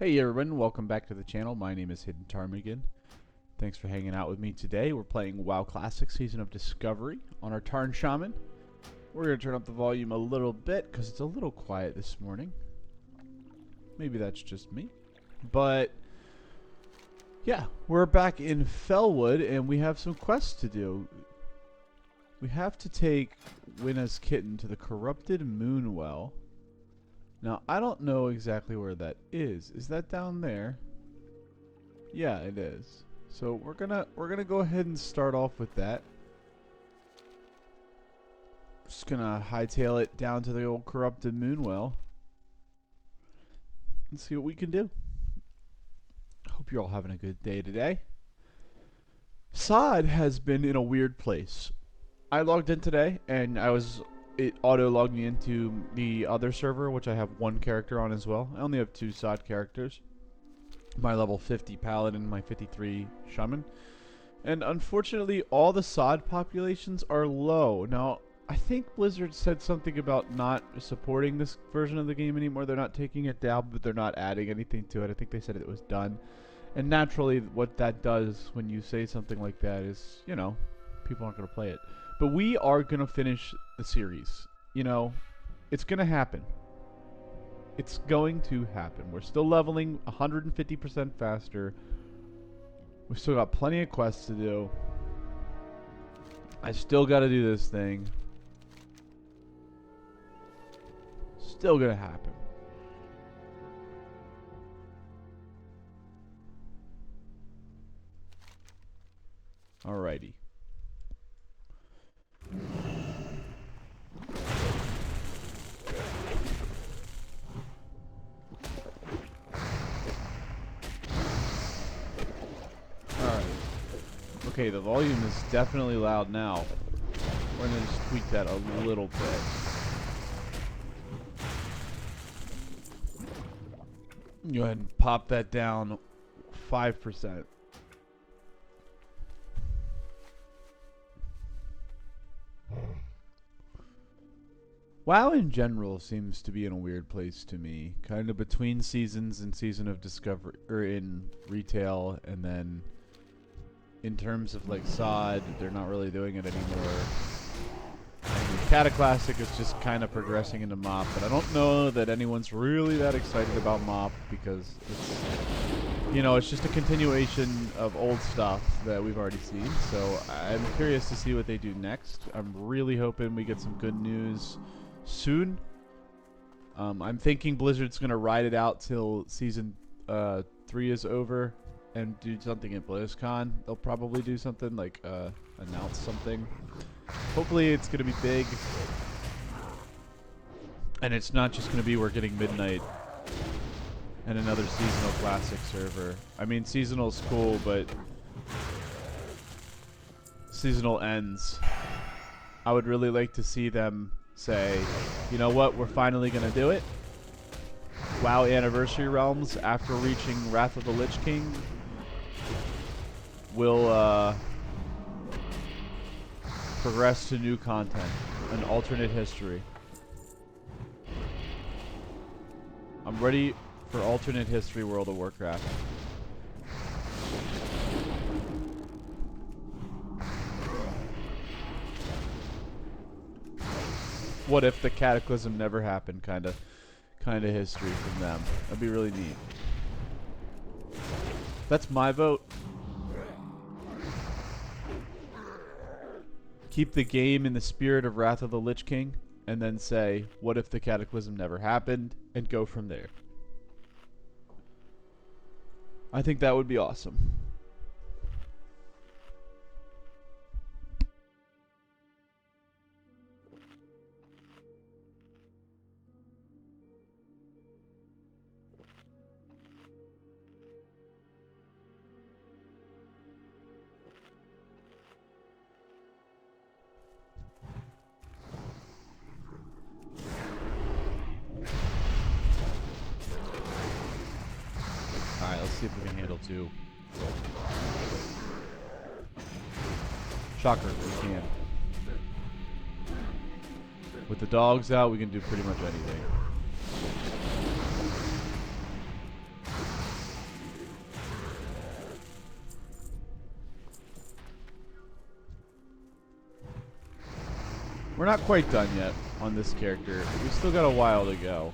Hey everyone, welcome back to the channel. My name is Hidden Ptarmigan. Thanks for hanging out with me today. We're playing WoW Classic Season of Discovery on our Tarn Shaman. We're going to turn up the volume a little bit because it's a little quiet this morning. Maybe that's just me. But yeah, we're back in Felwood and we have some quests to do. We have to take Winna's kitten to the corrupted Moonwell. Now, I don't know exactly where that is. Is that down there? Yeah, it is. So we're gonna go ahead and start off with that. Just gonna hightail it down to the old corrupted Moonwell and see what we can do. Hope you're all having a good day today. Sod has been in a weird place. I logged in today and it auto-logged me into the other server, which I have one character on as well. I only have 2 Sod characters. My level 50 Paladin, my 53 Shaman. And unfortunately, all the Sod populations are low. Now, I think Blizzard said something about not supporting this version of the game anymore. They're not taking it down, but they're not adding anything to it. I think they said it was done. And naturally, what that does when you say something like that is, you know, people aren't going to play it. But we are going to finish the series. You know, it's going to happen. It's going to happen. We're still leveling 150% faster. We've still got plenty of quests to do. I still got to do this thing. Still going to happen. Alrighty. Okay, the volume is definitely loud now. We're going to just tweak that a little bit. Go ahead and pop that down 5%. WoW in general seems to be in a weird place to me. Kind of between seasons and Season of Discovery, or in retail, and then in terms of like Sod, they're not really doing it anymore. Classic is just kind of progressing into MOP, but I don't know that anyone's really that excited about MOP because it's, you know, it's just a continuation of old stuff that we've already seen. So I'm curious to see what they do next. I'm really hoping we get some good news soon. I'm thinking Blizzard's gonna ride it out till Season 3 is over and do something at BlizzCon. They'll probably do something like announce something. Hopefully it's gonna be big, and it's not just gonna be we're getting Midnight and another seasonal classic server. I mean, seasonal's cool, but seasonal ends. I would really like to see them say, you know what, we're finally gonna do it. WoW Anniversary Realms, after reaching Wrath of the Lich King, will progress to new content, an alternate history. I'm ready for alternate history World of Warcraft. What if the cataclysm never happened? Kind of history from them. That'd be really neat. That's my vote. Keep the game in the spirit of Wrath of the Lich King, and then say, what if the cataclysm never happened, and go from there. I think that would be awesome. See if we can handle 2. Shocker, we can. With the dogs out, we can do pretty much anything. We're not quite done yet on this character. We still got a while to go.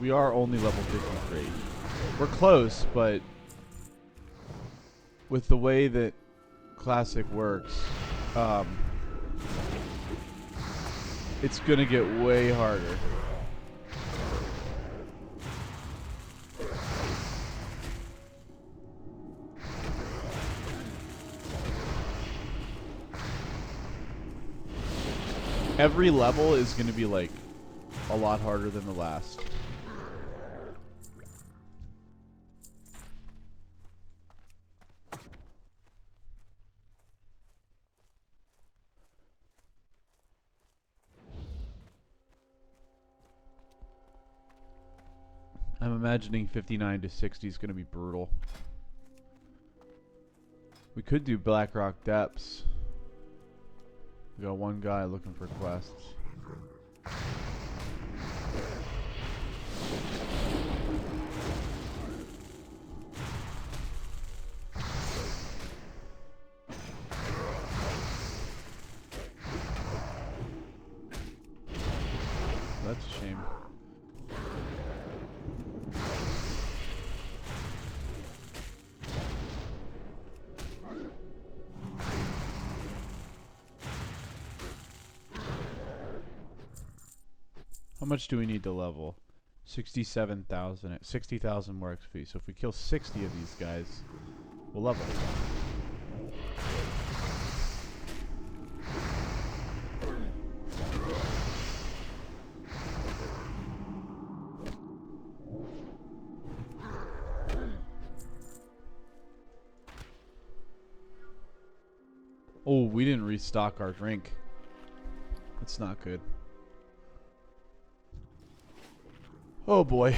We are only level 53. We're close, but with the way that Classic works, it's gonna get way harder. Every level is gonna be like a lot harder than the last. I'm imagining 59 to 60 is going to be brutal. We could do Blackrock Depths. We got one guy looking for quests. That's a shame. How much do we need to level? 67,000. 60,000 more XP. So if we kill 60 of these guys, we'll level. Oh, we didn't restock our drink. That's not good. Oh boy.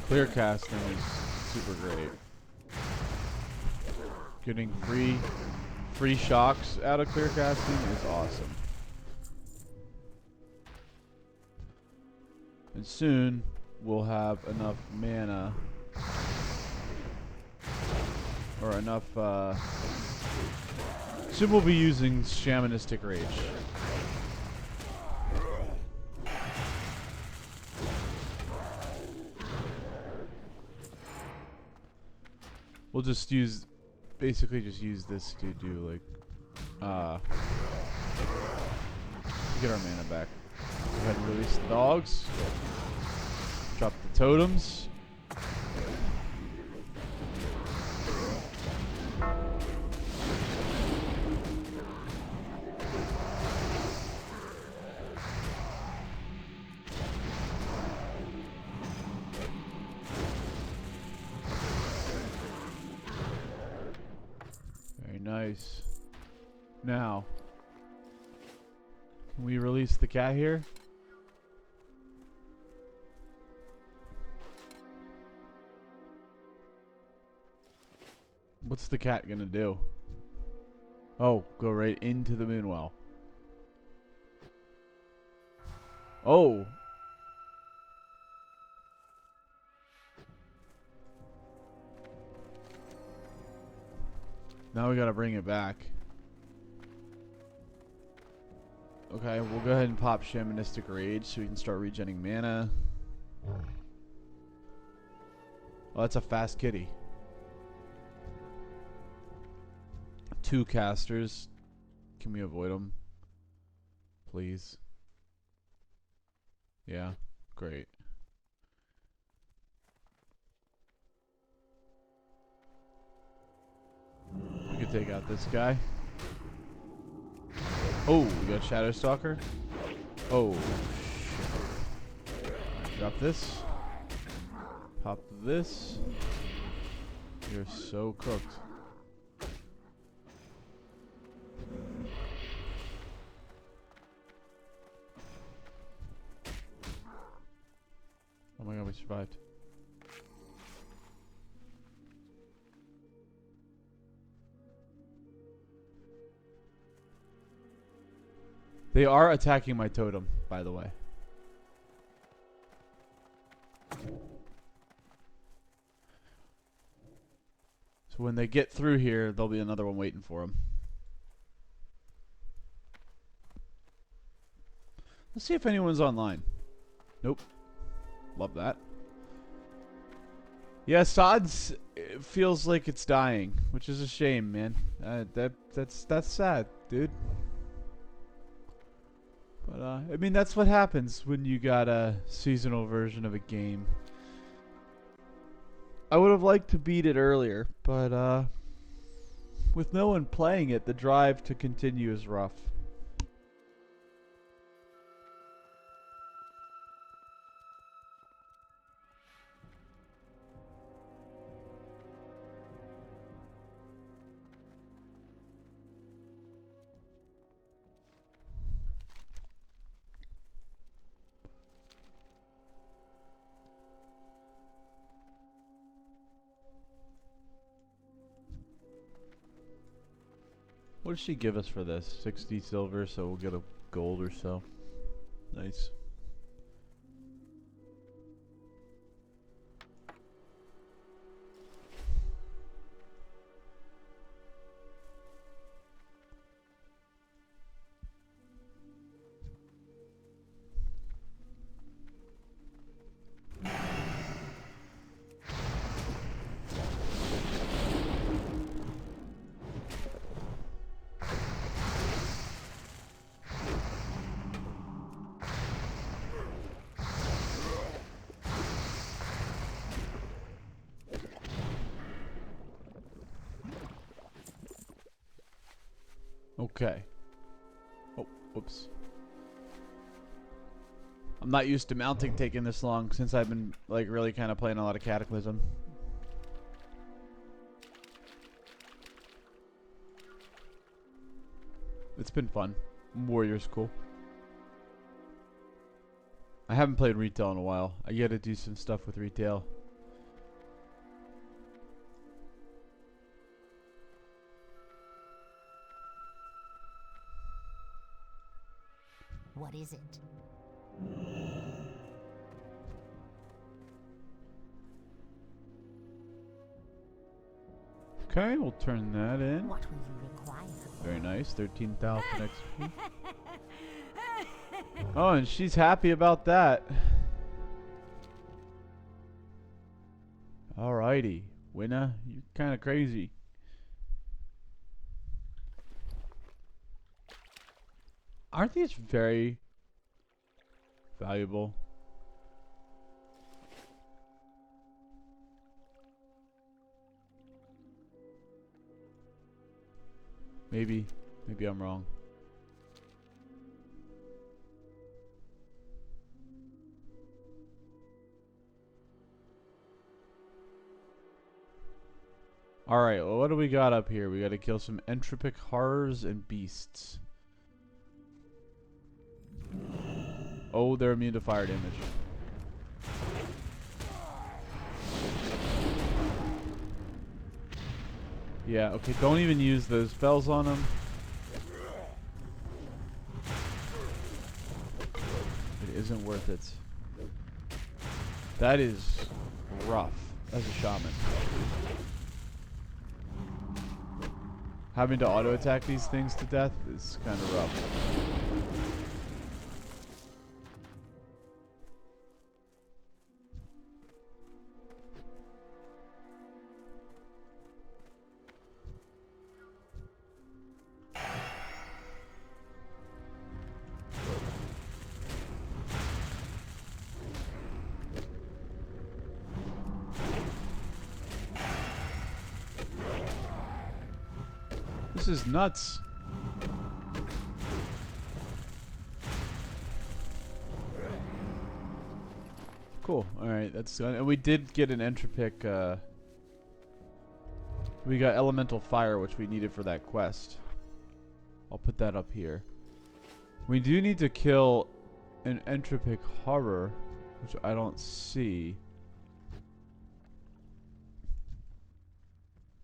Clear casting is super great. Getting free shocks out of clear casting is awesome. And soon we'll have enough mana or enough soon we'll be using Shamanistic Rage. We'll just use, basically just use this to do like, get our mana back. Go ahead and release the dogs. Drop the totems. Nice. Now, can we release the cat here? What's the cat gonna do? Oh, go right into the moonwell. Oh. Now we gotta bring it back. Okay, we'll go ahead and pop Shamanistic Rage so we can start regenning mana. Oh, that's a fast kitty. 2 casters. Can we avoid them? Please. Yeah, great. We can take out this guy. Oh, we got Shadow Stalker. Oh, shit. Drop this. Pop this. You're so cooked. Oh my god, we survived. They are attacking my totem, by the way. So when they get through here, there'll be another one waiting for them. Let's see if anyone's online. Nope. Love that. Yeah, Sod's feels like it's dying, which is a shame, man. That's sad, dude. But I mean, that's what happens when you got a seasonal version of a game. I would have liked to beat it earlier, but with no one playing it, the drive to continue is rough. What does she give us for this? 60 silver, so we'll get a gold or so. Nice. Okay. Oh, whoops. I'm not used to mounting taking this long since I've been like really kind of playing a lot of Cataclysm. It's been fun. Warrior's cool. I haven't played retail in a while. I gotta do some stuff with retail. What is it? Okay, we'll turn that in. What will you require? Very nice. 13,000 XP. Oh, and she's happy about that. Alrighty. Winner, you're kind of crazy. Aren't these very valuable? Maybe I'm wrong. Alright, well, what do we got up here? We gotta kill some entropic horrors and beasts. Oh, they're immune to fire damage. Yeah, okay, don't even use those spells on them. It isn't worth it. That is rough as a shaman. Having to auto attack these things to death is kind of rough. This is nuts. Cool. Alright, that's good. And we did get an entropic, we got elemental fire, which we needed for that quest. I'll put that up here. We do need to kill an entropic horror, which I don't see.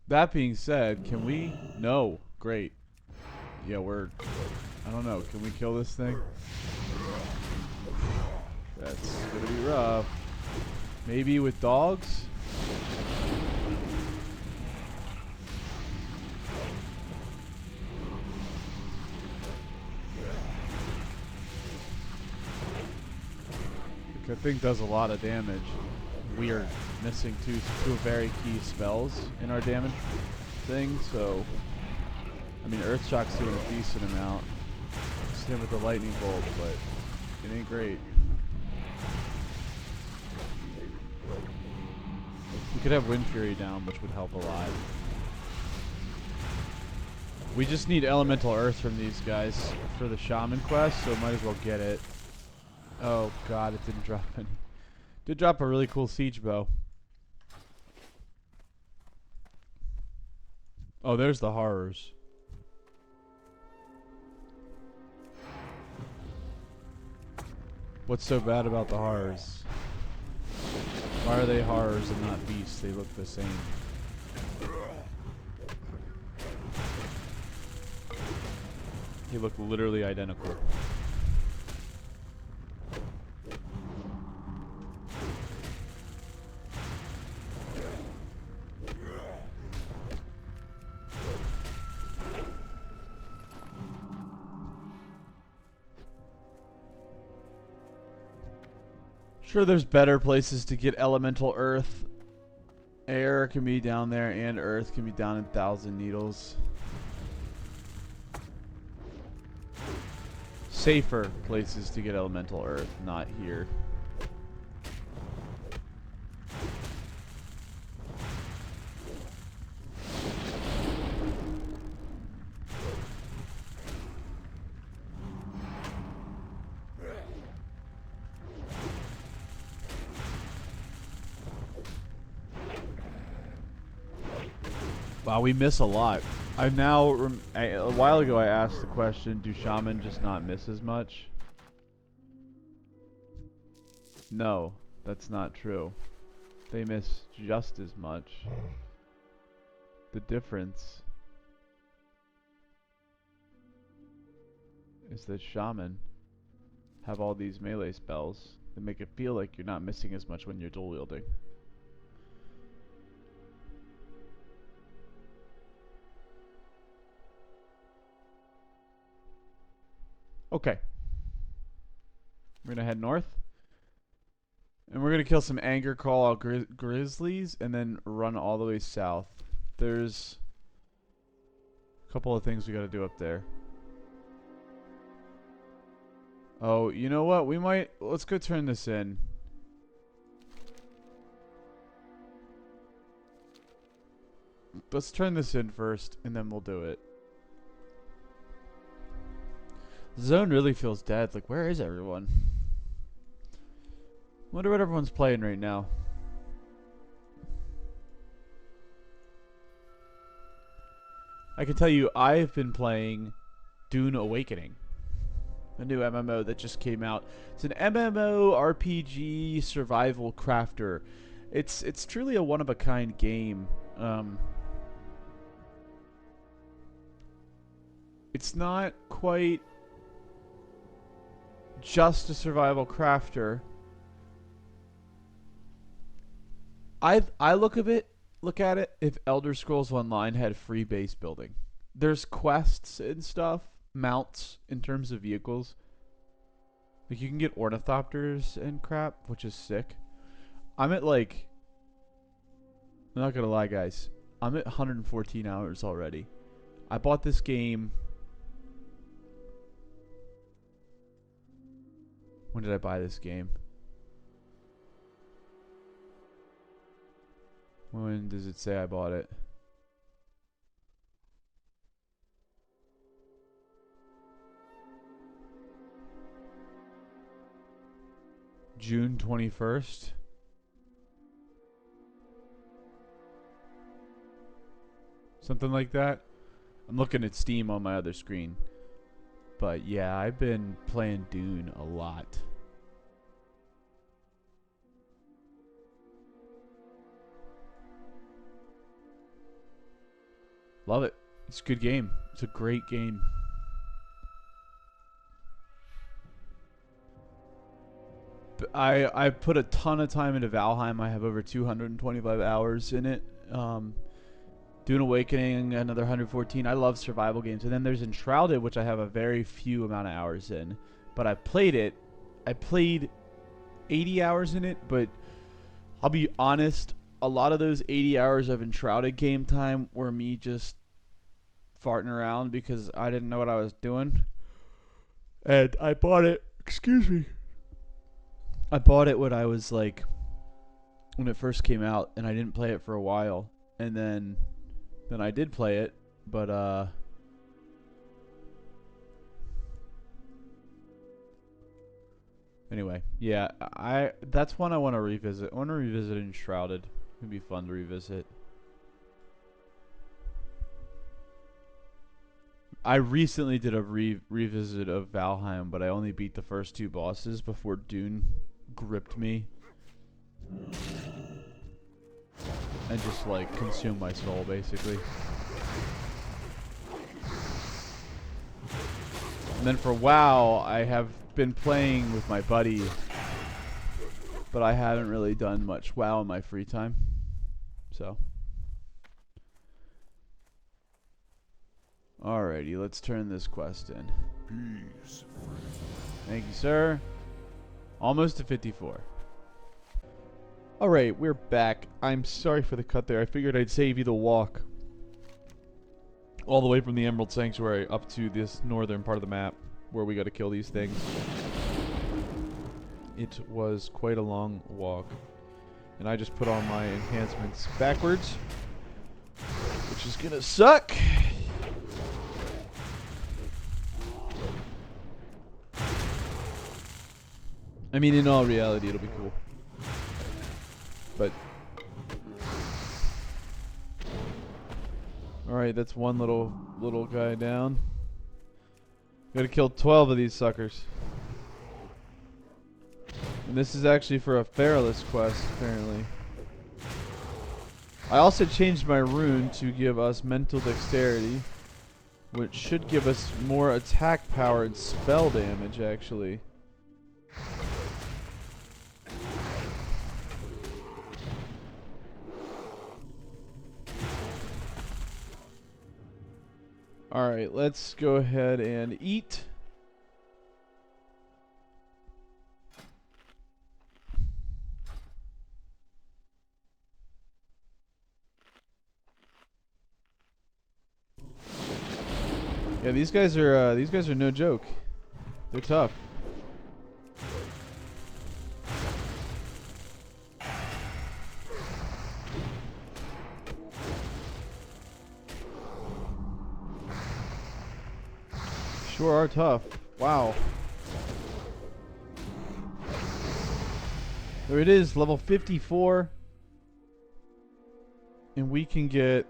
That being said, can we? No. Great. Yeah, I don't know. Can we kill this thing? That's gonna be rough. Maybe with dogs? That thing does a lot of damage. We are missing two very key spells in our damage thing, so I mean Earth Shock's doing a decent amount. Same with the lightning bolt, but it ain't great. We could have Wind Fury down, which would help a lot. We just need elemental earth from these guys for the Shaman quest, so might as well get it. Oh god, it didn't drop any. Did drop a really cool siege bow. Oh, there's the horrors. What's so bad about the horrors? Why are they horrors and not beasts? They look the same. They look literally identical. Sure, there's better places to get elemental earth. Air can be down there, and earth can be down in Thousand Needles. Safer places to get elemental earth, not here. Wow, we miss a lot. I now, a while ago I asked the question, do Shaman just not miss as much? No, that's not true. They miss just as much. The difference is that Shaman have all these melee spells that make it feel like you're not missing as much when you're dual wielding. Okay. We're gonna head north. And we're gonna kill some anger call out grizzlies and then run all the way south. There's a couple of things we gotta do up there. Oh, you know what? Let's go turn this in. Let's turn this in first and then we'll do it. The zone really feels dead. Like, where is everyone? Wonder what everyone's playing right now. I can tell you, I've been playing Dune Awakening, a new MMO that just came out. It's an MMO RPG survival crafter. It's truly a one-of-a-kind game. It's not quite just a survival crafter. I look at it if Elder Scrolls Online had free base building. There's quests and stuff, mounts in terms of vehicles. Like you can get ornithopters and crap, which is sick. I'm not gonna lie guys, I'm at 114 hours already. I bought this game. When did I buy this game? When does it say I bought it? June 21st. something like that. I'm looking at Steam on my other screen. But yeah, I've been playing Dune a lot. Love it. It's a good game. It's a great game. I put a ton of time into Valheim. I have over 225 hours in it. Dune Awakening, another 114. I love survival games. And then there's Enshrouded, which I have a very few amount of hours in. But I played it. I played 80 hours in it, but I'll be honest, a lot of those 80 hours of Enshrouded game time were me just farting around because I didn't know what I was doing. And I bought it, excuse me. I bought it when I was like, when it first came out, and I didn't play it for a while. And then I did play it, but anyway, yeah, that's one I want to revisit. I want to revisit Enshrouded. It'd be fun to revisit. I recently did a revisit of Valheim, but I only beat the first 2 bosses before Dune gripped me and just like consumed my soul, basically. And then for WoW, I have been playing with my buddy, but I haven't really done much WoW in my free time. So, alrighty, let's turn this quest in. Peace. Thank you, sir. Almost to 54. Alright, we're back. I'm sorry for the cut there. I figured I'd save you the walk all the way from the Emerald Sanctuary up to this northern part of the map where we gotta kill these things. It was quite a long walk. And I just put all my enhancements backwards, which is gonna suck. I mean, in all reality, it'll be cool. But alright, that's one little guy down. Gotta kill 12 of these suckers. And this is actually for a Feralist quest, apparently. I also changed my rune to give us mental dexterity, which should give us more attack power and spell damage, actually. Alright, let's go ahead and eat. Yeah, these guys are no joke. They're tough. Sure are tough. Wow. There it is, level 54. And we can get...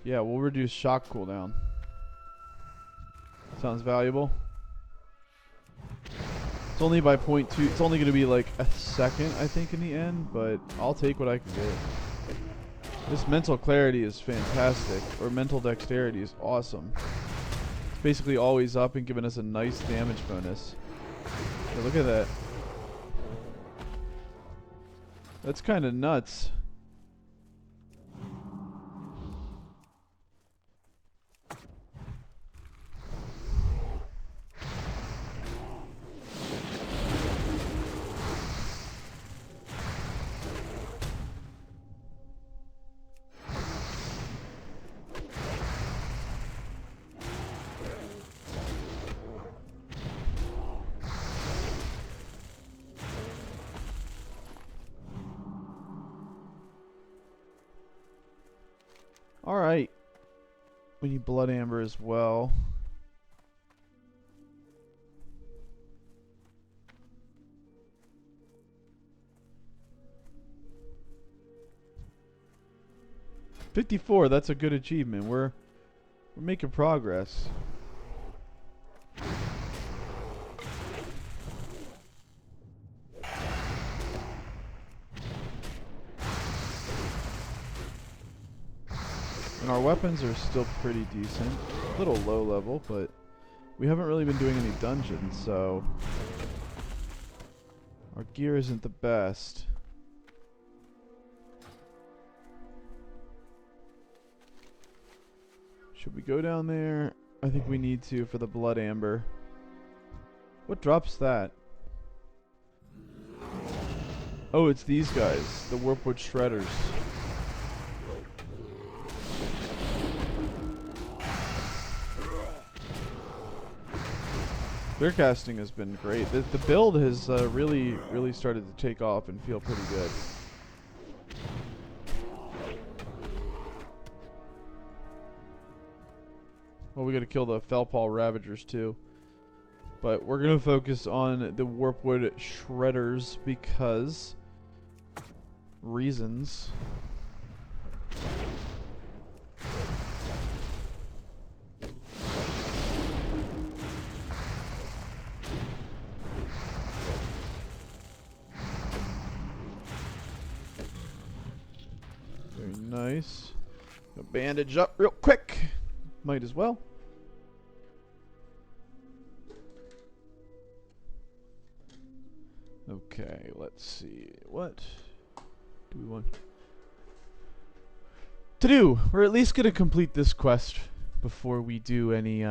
Yeah, we'll reduce shock cooldown. Sounds valuable. It's only by 0.2. It's only going to be like a second, I think, in the end. But I'll take what I can get. This mental clarity is fantastic. Or mental dexterity is awesome. It's basically always up and giving us a nice damage bonus. Hey, look at that. That's kind of nuts. Alright. We need blood amber as well. 54, that's a good achievement. We're making progress. And our weapons are still pretty decent. A little low level, but we haven't really been doing any dungeons, so our gear isn't the best. Should we go down there? I think we need to for the blood amber. What drops that? Oh, it's these guys, the Warpwood Shredders. Their casting has been great. The build has really started to take off and feel pretty good. Well, we gotta kill the Felpaw Ravagers too. But we're gonna focus on the Warpwood Shredders because reasons. Very nice. Gonna bandage up real quick. Might as well. Okay, let's see. What do we want to do? We're at least gonna complete this quest before we do any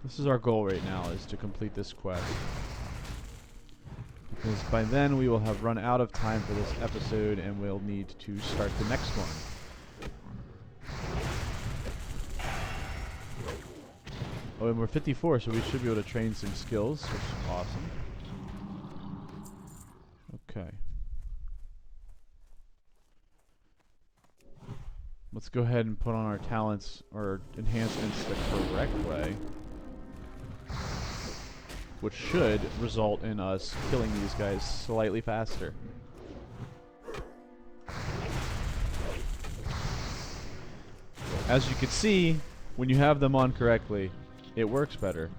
this is our goal right now, is to complete this quest. Because by then we will have run out of time for this episode and we'll need to start the next one. Oh, and we're 54, so we should be able to train some skills, which is awesome. Okay. Let's go ahead and put on our talents or enhancements the correct way, which should result in us killing these guys slightly faster. As you can see, when you have them on correctly, it works better.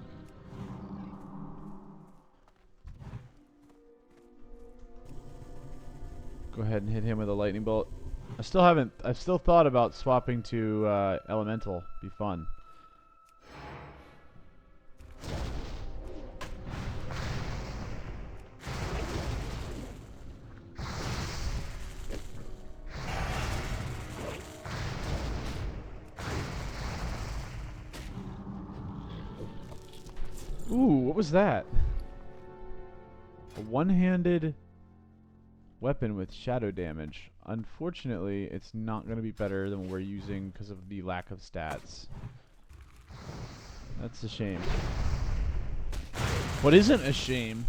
Go ahead and hit him with a lightning bolt. I've still thought about swapping to elemental. Be fun. Ooh, what was that? A one-handed weapon with shadow damage. Unfortunately, it's not going to be better than what we're using because of the lack of stats. That's a shame. What isn't a shame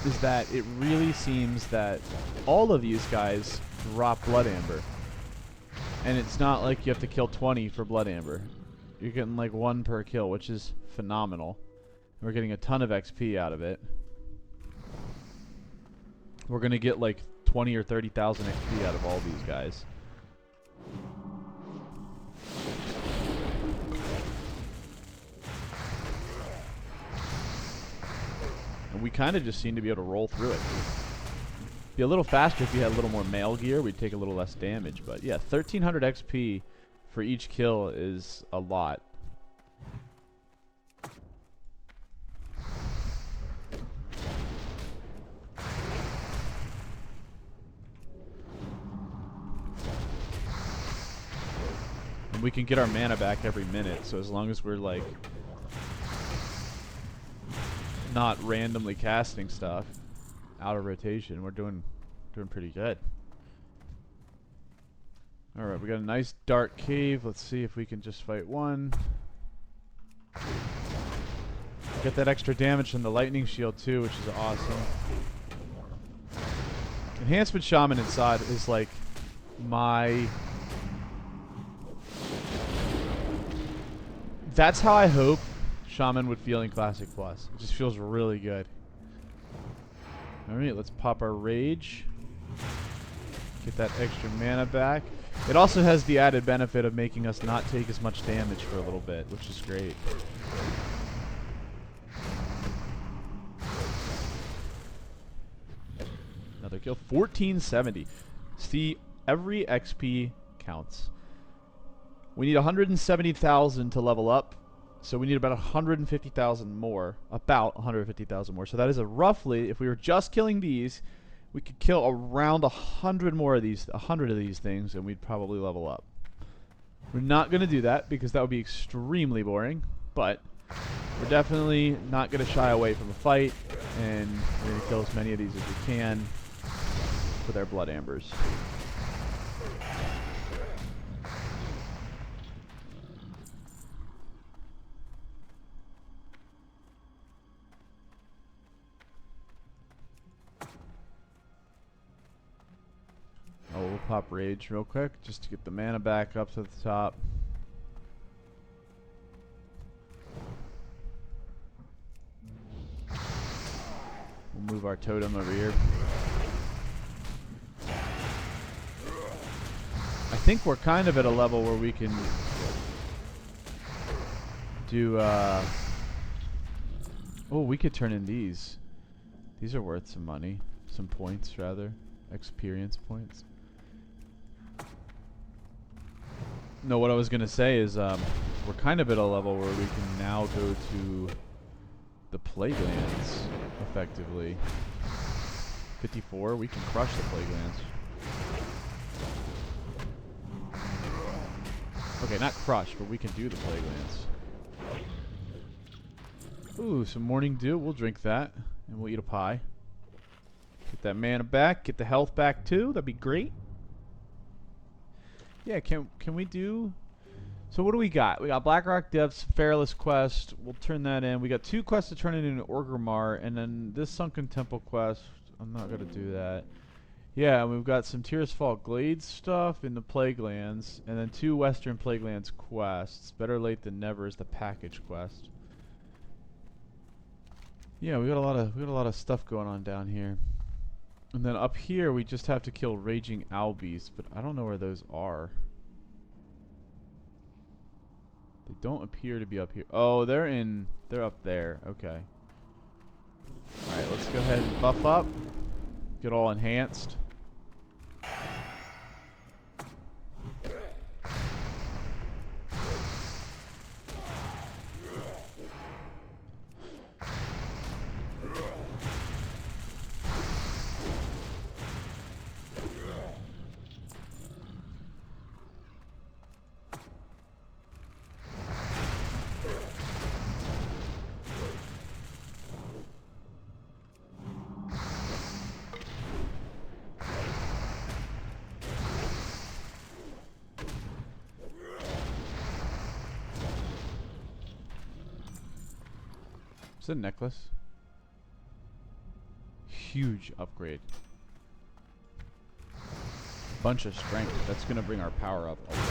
is that it really seems that all of these guys drop blood amber. And it's not like you have to kill 20 for blood amber. You're getting like 1 per kill, which is phenomenal. We're getting a ton of XP out of it. We're going to get like 20 or 30,000 XP out of all these guys. And we kind of just seem to be able to roll through it. Be a little faster if you had a little more mail gear. We'd take a little less damage. But yeah, 1,300 XP for each kill is a lot. We can get our mana back every minute, so as long as we're like not randomly casting stuff out of rotation, we're doing pretty good. Alright, we got a nice dark cave. Let's see if we can just fight one. Get that extra damage from the lightning shield too, which is awesome. Enhancement Shaman inside is like my... That's how I hope Shaman would feel in Classic Plus. It just feels really good. Alright, let's pop our Rage. Get that extra mana back. It also has the added benefit of making us not take as much damage for a little bit, which is great. Another kill. 1470. See, every XP counts. We need 170,000 to level up. So we need about 150,000 more. About 150,000 more. So that is a roughly, if we were just killing these, we could kill around 100 more of these, 100 of these things, and we'd probably level up. We're not going to do that because that would be extremely boring, but we're definitely not going to shy away from a fight, and we're going to kill as many of these as we can with our blood ambers. Oh, we'll pop Rage real quick just to get the mana back up to the top. We'll move our totem over here. I think we're kind of at a level where we can do, oh, we could turn in these. These are worth some money. Some points, rather. Experience points. No, what I was going to say is we're kind of at a level where we can now go to the Plaguelands, effectively. 54, we can crush the Plaguelands. Okay, not crush, but we can do the Plaguelands. Ooh, some Morning Dew. We'll drink that, and we'll eat a pie. Get that mana back. Get the health back, too. That'd be great. Yeah, can we do... So what do we got? We got Blackrock Depths, Fairless Quest. We'll turn that in. We got 2 quests to turn it into Orgrimmar, and then this Sunken Temple quest. I'm not going to do that. Yeah, and we've got some Tears Fall Glades stuff in the Plaguelands, and then 2 Western Plaguelands quests. Better late than never is the package quest. Yeah, we got a lot of stuff going on down here. And then up here, we just have to kill Raging Owl Beasts, but I don't know where those are. They don't appear to be up here. Oh, they're up there. Okay. Alright, let's go ahead and buff up. Get all enhanced. Is it a necklace? Huge upgrade. Bunch of strength. That's gonna bring our power up a lot.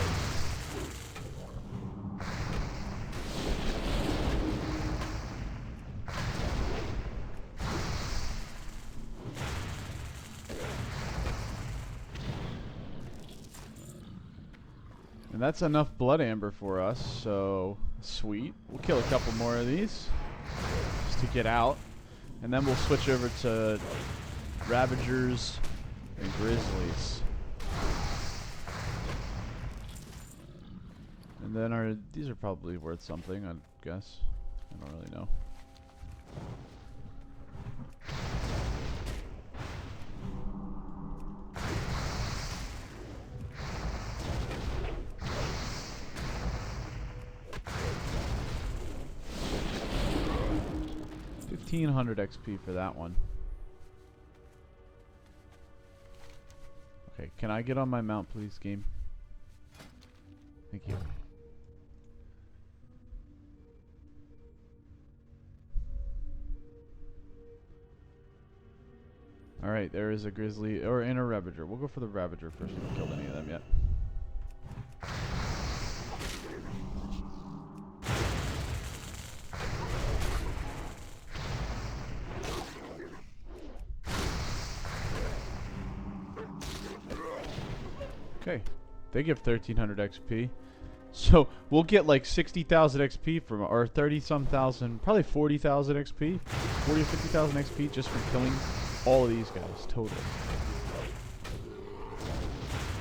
And that's enough blood amber for us, so sweet. We'll kill a couple more of these just to get out, and then we'll switch over to Ravagers and Grizzlies. And then these are probably worth something, I guess. I don't really know. $1,500 XP for that one. Okay, can I get on my mount, please, game? Thank you. Alright, there is a Grizzly, or in a Ravager. We'll go for the Ravager first. We haven't killed any of them yet. Okay, They give 1300 XP. So we'll get like 60,000 XP from, or 30-some thousand, probably 40,000 XP, 40 or 50,000 XP just from killing all of these guys total.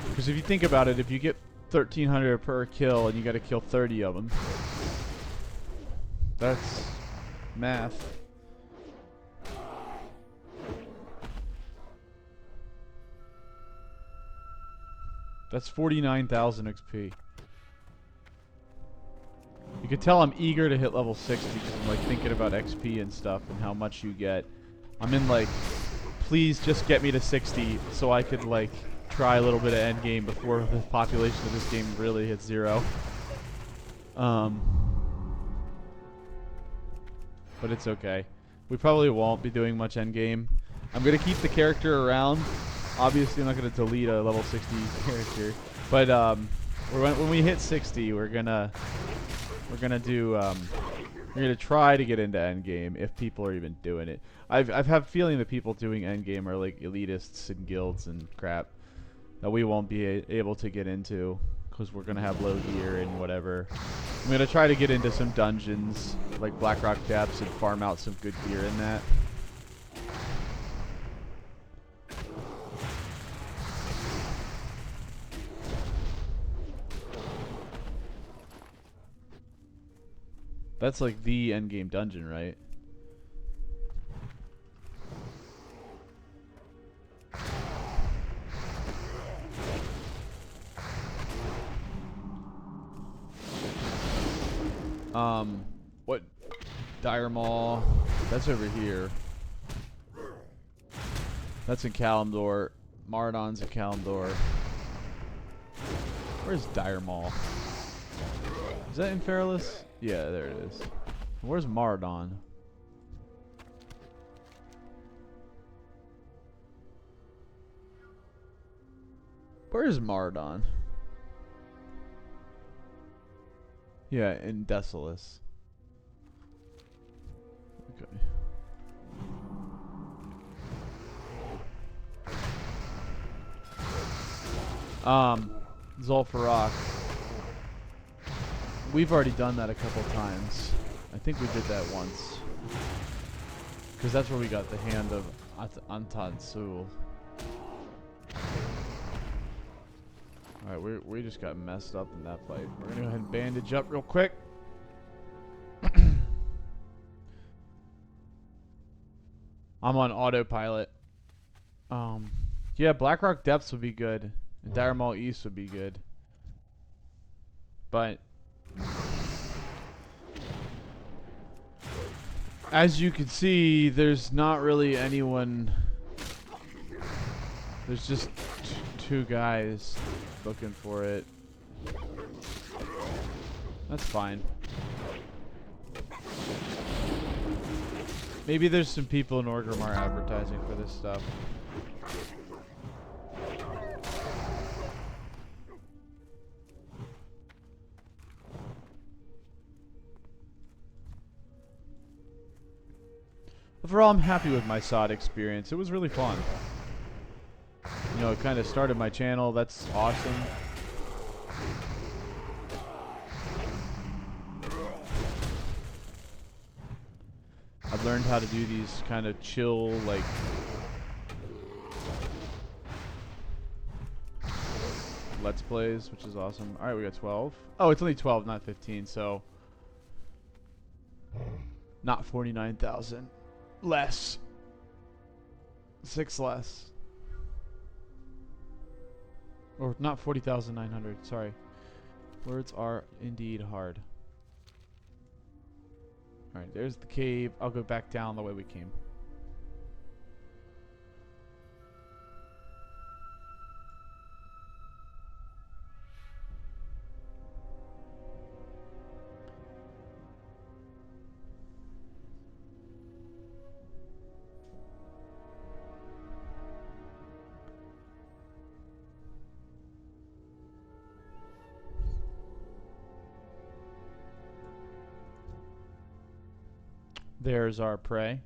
Because if you think about it, if you get 1300 per kill and you got to kill 30 of them, that's math. That's 49,000 XP. You can tell I'm eager to hit level 60 because I'm like thinking about XP and stuff and how much you get. I'm in like, please just get me to 60 so I could like try a little bit of endgame before the population of this game really hits 0. But it's okay. We probably won't be doing much endgame. I'm gonna keep the character around. Obviously, I'm not gonna delete a level 60 character, but when we hit 60, we're gonna try to get into endgame if people are even doing it. I've had a feeling that people doing endgame are like elitists and guilds and crap that we won't be able to get into because we're gonna have low gear and whatever. I'm gonna try to get into some dungeons like Blackrock Depths and farm out some good gear in that. That's like the endgame dungeon, right? What? Dire Maw. That's over here. That's in Kalimdor. Maraudon's in Kalimdor. Where's Dire Maw? Is that in Fairless? Yeah, there it is. Where's Maraudon? Where's Maraudon? Yeah, in Desolus. Okay. Zul'Farrak. We've already done that a couple times. I think we did that once. Because that's where we got the hand of Antan-Sul. Alright, we just got messed up in that fight. We're gonna go ahead and bandage up real quick. I'm on autopilot. Yeah, Blackrock Depths would be good. And Dire Maw East would be good. But as you can see, there's not really anyone. There's just two guys looking for it. That's fine. Maybe there's some people in Orgrimmar advertising for this stuff. Overall, I'm happy with my SOD experience. It was really fun. You know, it kind of started my channel. That's awesome. I've learned how to do these kind of chill, like, Let's Plays, which is awesome. Alright, we got 12. Oh, it's only 12, not 15, so not 49,000. Less. 6 less. Or not 40,900, sorry. Words are indeed hard. Alright, there's the cave. I'll go back down the way we came. There's our prey.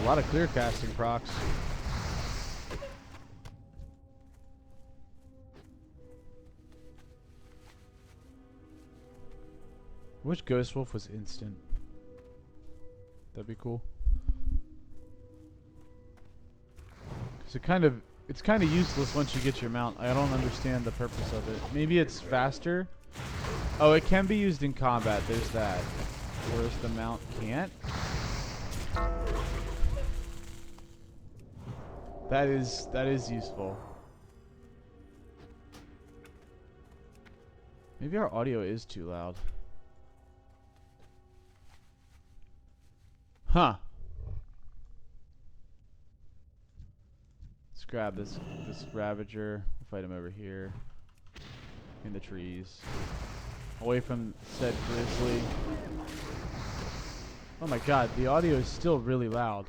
A lot of clear casting procs. I wish Ghost Wolf was instant. That'd be cool. Cause it's kind of useless once you get your mount. I don't understand the purpose of it. Maybe it's faster. Oh, it can be used in combat. There's that. Whereas the mount can't. That is useful. Maybe our audio is too loud. Huh. Let's grab this Ravager. We'll fight him over here. In the trees. Away from said grizzly. Oh my god, the audio is still really loud.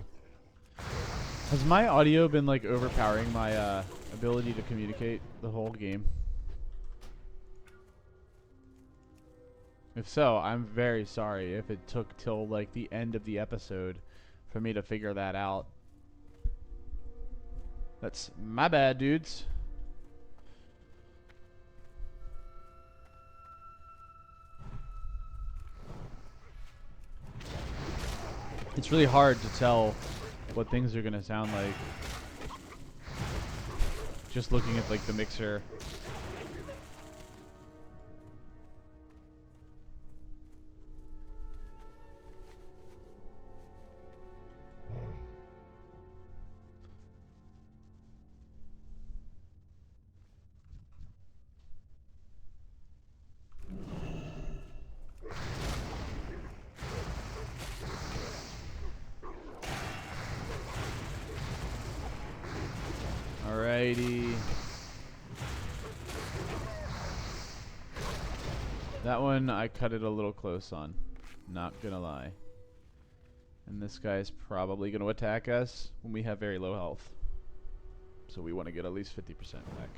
Has my audio been like overpowering my ability to communicate the whole game? If so, I'm very sorry if it took till like the end of the episode for me to figure that out. That's my bad, dudes. It's really hard to tell what things are gonna sound like just looking at like the mixer. Alrighty. That one I cut it a little close on. Not gonna lie. And this guy's probably gonna attack us when we have very low health. So we want to get at least 50% back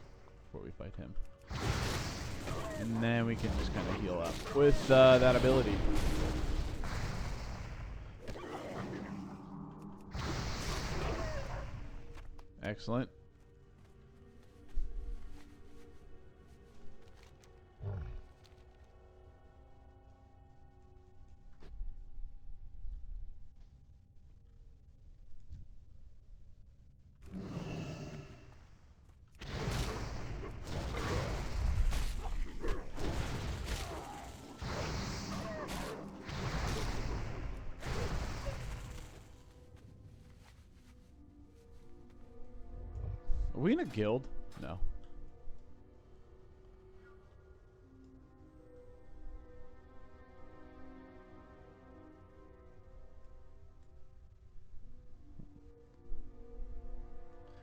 before we fight him. And then we can just kind of heal up with that ability. Excellent. Are we in a guild? No.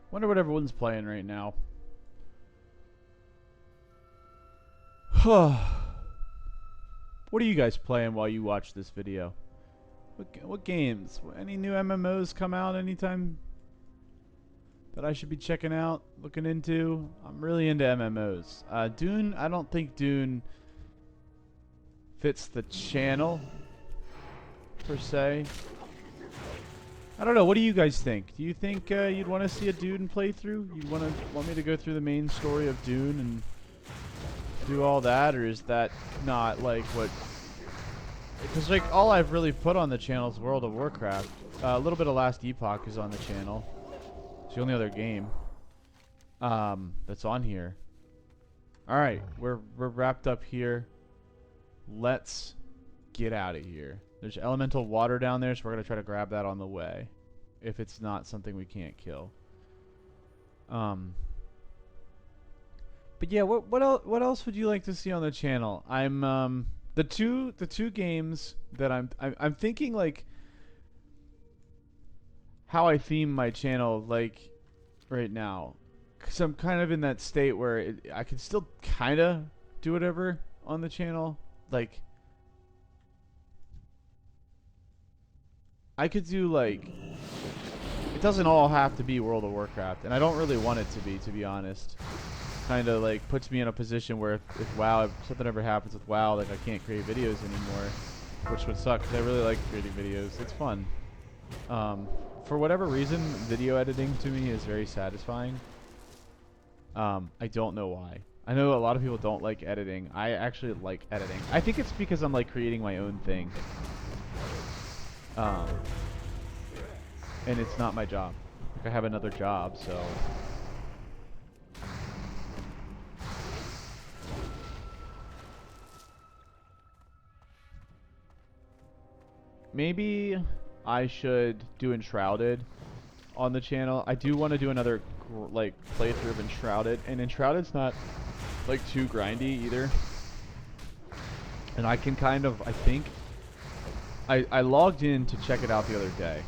Wonder what everyone's playing right now. What are you guys playing while you watch this video? What games? Any new MMOs come out anytime that I should be checking out, looking into? I'm really into MMOs. Dune, I don't think Dune fits the channel, per se. I don't know, what do you guys think? Do you think you'd want to see a Dune playthrough? You'd want me to go through the main story of Dune and do all that? Or is that not like what... Because like all I've really put on the channel is World of Warcraft. A little bit of Last Epoch is on the channel. It's the only other game that's on here. Alright, we're wrapped up here. Let's get out of here. There's elemental water down there, so we're going to try to grab that on the way. If it's not something we can't kill. But yeah, what else would you like to see on the channel? I'm the two games that I'm thinking like how I theme my channel like right now, because I'm kind of in that state where I can still kind of do whatever on the channel. Like I could do like, it doesn't all have to be World of Warcraft, and I don't really want it to be honest. Kind of like puts me in a position where if WoW, if something ever happens with WoW, like I can't create videos anymore, which would suck because I really like creating videos. It's fun. for whatever reason, video editing to me is very satisfying. I don't know why. I know a lot of people don't like editing. I actually like editing. I think it's because I'm like creating my own thing. And it's not my job. Like I have another job, so. Maybe I should do Enshrouded on the channel. I do want to do another like playthrough of Enshrouded, and Enshrouded's not like too grindy either. And I can kind of, I think, I logged in to check it out the other day.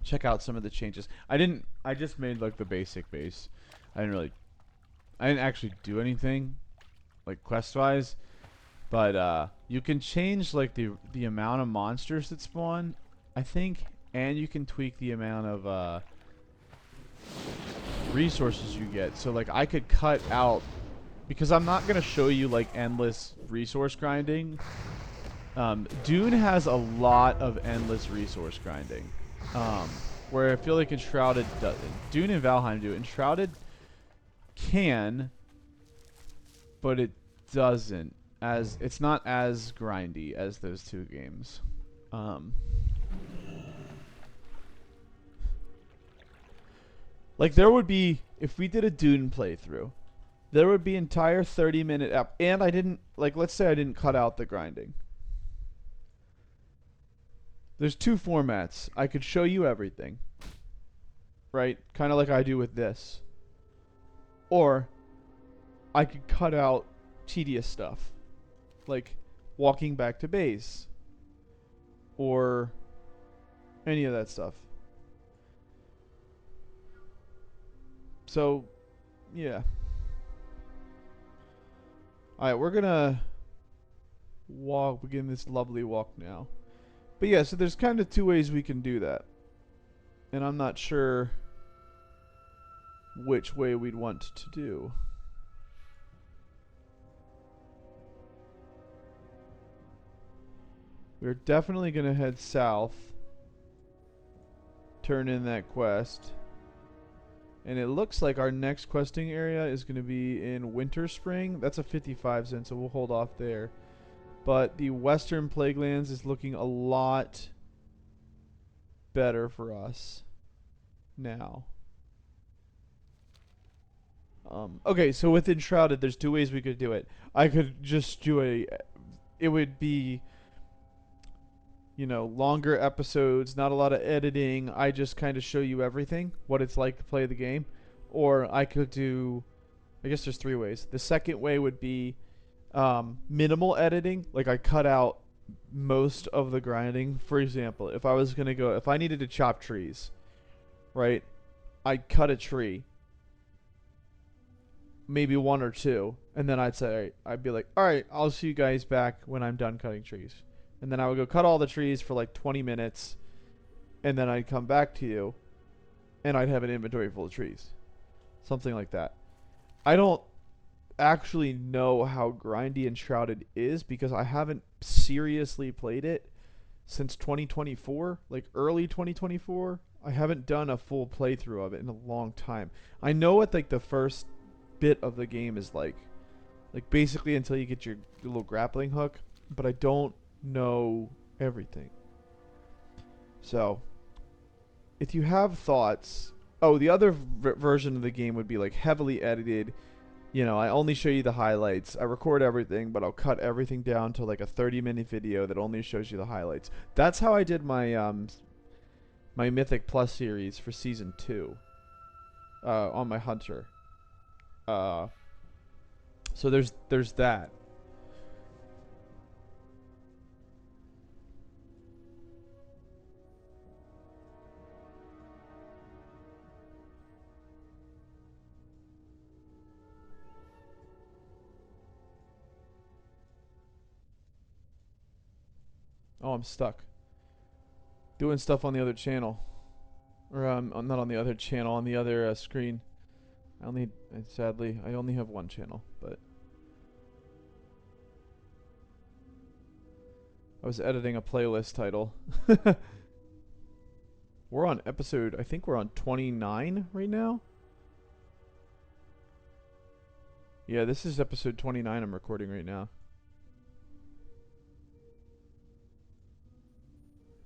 Check out some of the changes. I just made like the basic base. I didn't actually do anything like quest wise, but you can change like the amount of monsters that spawn, I think, and you can tweak the amount of resources you get. So like I could cut out, because I'm not gonna show you like endless resource grinding. Dune has a lot of endless resource grinding, where I feel like Enshrouded doesn't. Dune and Valheim do. Enshrouded can, but it doesn't. As it's not as grindy as those two games. Like there would be, if we did a Dune playthrough, there would be entire 30-minute and I didn't, like, let's say I didn't cut out the grinding. There's two formats. I could show you everything, right? Kind of like I do with this. Or I could cut out tedious stuff, like walking back to base, or any of that stuff. So, yeah. Alright, we're gonna begin this lovely walk now. But yeah, so there's kind of two ways we can do that. And I'm not sure which way we'd want to do. We're definitely going to head south. Turn in that quest. And it looks like our next questing area is going to be in Winter Spring. That's a 55 cent, so we'll hold off there. But the Western Plaguelands is looking a lot better for us now. Okay, so with Enshrouded, there's two ways we could do it. I could just do it would be, you know, longer episodes, not a lot of editing. I just kind of show you everything, what it's like to play the game. Or I could do, I guess there's three ways. The second way would be minimal editing. Like I cut out most of the grinding. For example, if I needed to chop trees, right? I'd cut a tree, maybe one or two, and then I'd be like, all right, I'll see you guys back when I'm done cutting trees. And then I would go cut all the trees for like 20 minutes, and then I'd come back to you, and I'd have an inventory full of trees. Something like that. I don't actually know how grindy Enshrouded is because I haven't seriously played it since 2024, like early 2024. I haven't done a full playthrough of it in a long time. I know what like the first bit of the game is like basically until you get your little grappling hook, but I don't know everything. So if you have thoughts, the other version of the game would be like heavily edited. You know, I only show you the highlights. I record everything, but I'll cut everything down to like a 30-minute video that only shows you the highlights. That's how I did my my Mythic Plus series for season 2 on my Hunter. So there's that. Oh, I'm stuck. Doing stuff on the other channel. Or not on the other channel, on the other screen. Sadly, I only have one channel, but I was editing a playlist title. We're on episode, I think we're on 29 right now. Yeah, this is episode 29 I'm recording right now.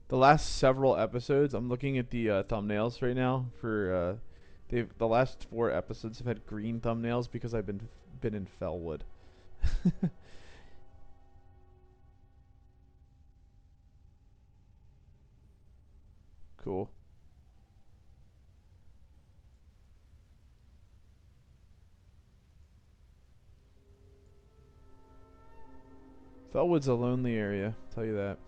The last several episodes, I'm looking at the thumbnails right now for the last 4 episodes have had green thumbnails because I've been in Felwood. Cool. Felwood's a lonely area, I'll tell you that.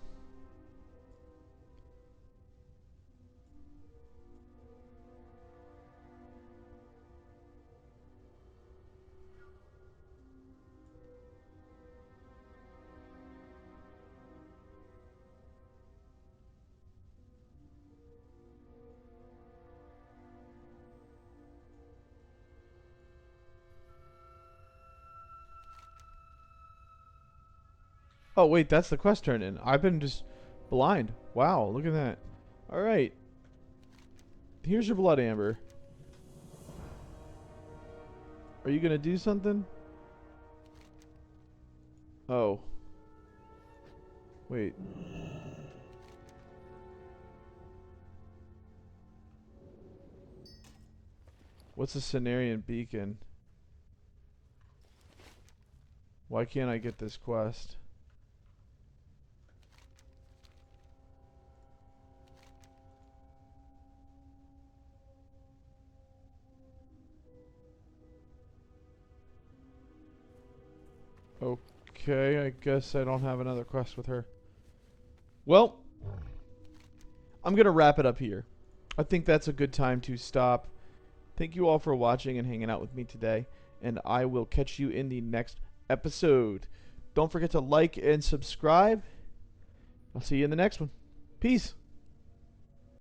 Oh wait, that's the quest turn in. I've been just blind. Wow, look at that. Alright. Here's your blood amber. Are you gonna do something? Oh. Wait. What's a Cenarian beacon? Why can't I get this quest? Okay, I guess I don't have another quest with her. Well, I'm gonna wrap it up here. I think that's a good time to stop. Thank you all for watching and hanging out with me today, and I will catch you in the next episode. Don't forget to like and subscribe. I'll see you in the next one. Peace.